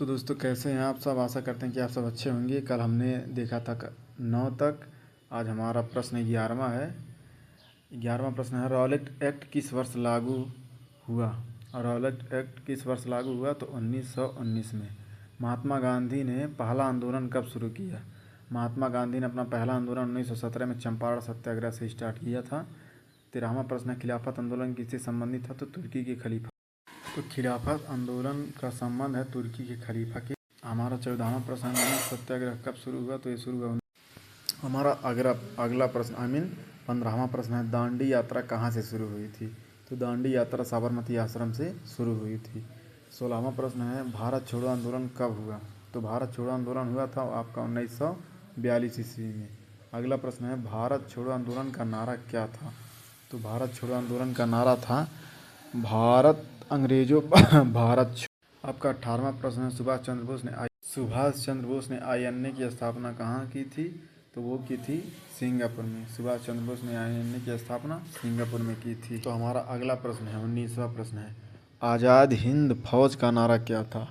तो दोस्तों कैसे हैं आप सब। आशा करते हैं कि आप सब अच्छे होंगे। कल हमने देखा था 9 तक। आज हमारा प्रश्न 11वां है। 11वां प्रश्न है, रॉलेट एक्ट किस वर्ष लागू हुआ। रॉलेट एक्ट किस वर्ष लागू हुआ? तो 1919 में। महात्मा गांधी ने पहला आंदोलन कब शुरू किया? महात्मा गांधी ने अपना पहला आंदोलन 1917 में चंपारण सत्याग्रह से स्टार्ट किया था। 13वां प्रश्न है, खिलाफत आंदोलन किससे संबंधित था? तो तुर्की के खलीफा। तो खिलाफत आंदोलन का संबंध है तुर्की के खलीफा के। हमारा 14वां प्रश्न है, सत्याग्रह कब शुरू हुआ? तो ये शुरू हुआ। हमारा अगला प्रश्न 15वां प्रश्न है, दांडी यात्रा कहाँ से शुरू हुई थी? तो दांडी यात्रा साबरमती आश्रम से शुरू हुई थी। 16वां प्रश्न है, भारत छोड़ो आंदोलन कब हुआ? तो भारत छोड़ो आंदोलन हुआ था आपका 1942 ईस्वी में। अगला प्रश्न है, भारत छोड़ो आंदोलन का नारा क्या था? तो भारत छोड़ो आंदोलन का नारा था भारत अंग्रेजों भारत। आपका 18वां प्रश्न है, सुभाष चंद्र बोस ने आईएनए की स्थापना कहाँ की थी? तो वो की थी सिंगापुर में। सुभाष चंद्र बोस ने आईएनए की स्थापना सिंगापुर में की थी। तो हमारा अगला प्रश्न है 19वां प्रश्न है, आज़ाद हिंद फौज का नारा क्या था?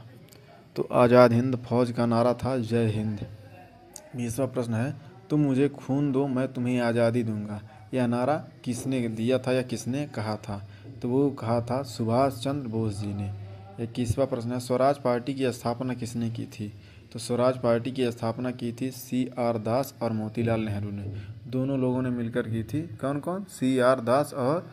तो आज़ाद हिंद फौज का नारा था जय हिंद। 20वां प्रश्न है, तुम मुझे खून दो मैं तुम्हें आज़ादी दूंगा। यह नारा किसने दिया था या किसने कहा था? तो वो कहा था सुभाष चंद्र बोस जी ने। 21वां प्रश्न है, स्वराज पार्टी की स्थापना किसने की थी? तो स्वराज पार्टी की स्थापना की थी CR दास और मोतीलाल नेहरू ने। दोनों लोगों ने मिलकर की थी। कौन कौन? CR दास और।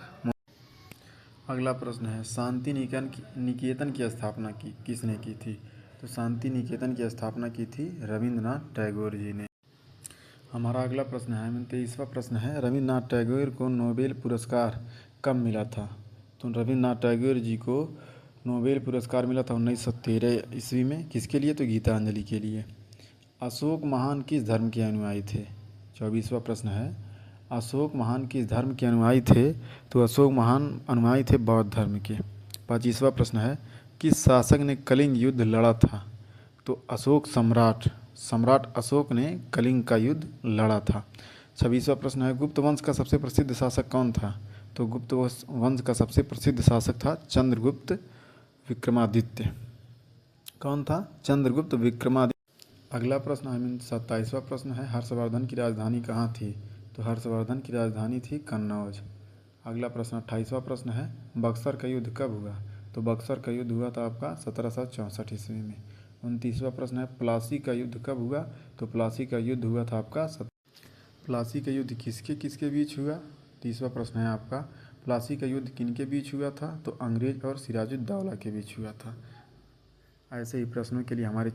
अगला प्रश्न है, शांति निकेतन की स्थापना किसने की थी? तो शांति निकेतन की स्थापना की थी रविंद्रनाथ टैगोर जी ने। हमारा अगला प्रश्न है 23वां प्रश्न है, रविंद्रनाथ टैगोर को नोबेल पुरस्कार कब मिला था? तो रविंद्रनाथ टैगोर जी को नोबेल पुरस्कार मिला था 1913 ईस्वी में। किसके लिए? तो गीतांजलि के लिए। अशोक महान किस धर्म के अनुयायी थे? 24वां प्रश्न है, अशोक महान किस धर्म के अनुयायी थे? तो अशोक महान अनुयायी थे बौद्ध धर्म के। 25वां प्रश्न है, किस शासक ने कलिंग युद्ध लड़ा था? तो अशोक सम्राट अशोक ने कलिंग का युद्ध लड़ा था। 26वां प्रश्न है, गुप्त वंश का सबसे प्रसिद्ध शासक कौन था? तो गुप्त वंश का सबसे प्रसिद्ध शासक था चंद्रगुप्त विक्रमादित्य। कौन था? चंद्रगुप्त विक्रमादित्य। अगला प्रश्न 27वां प्रश्न है, हर्षवर्धन की राजधानी कहाँ थी? तो हर्षवर्धन की राजधानी थी कन्नौज। अगला प्रश्न 28वां प्रश्न है, बक्सर का युद्ध कब हुआ? तो बक्सर का युद्ध हुआ था आपका 1764 ईस्वी में। 29वां प्रश्न है, प्लासी का युद्ध कब हुआ? तो प्लासी का युद्ध हुआ था आपका प्लासी का युद्ध किसके किसके बीच हुआ? 30वां प्रश्न है आपका, प्लासी का युद्ध किनके बीच हुआ था? तो अंग्रेज और सिराजुद्दौला के बीच हुआ था। ऐसे ही प्रश्नों के लिए हमारे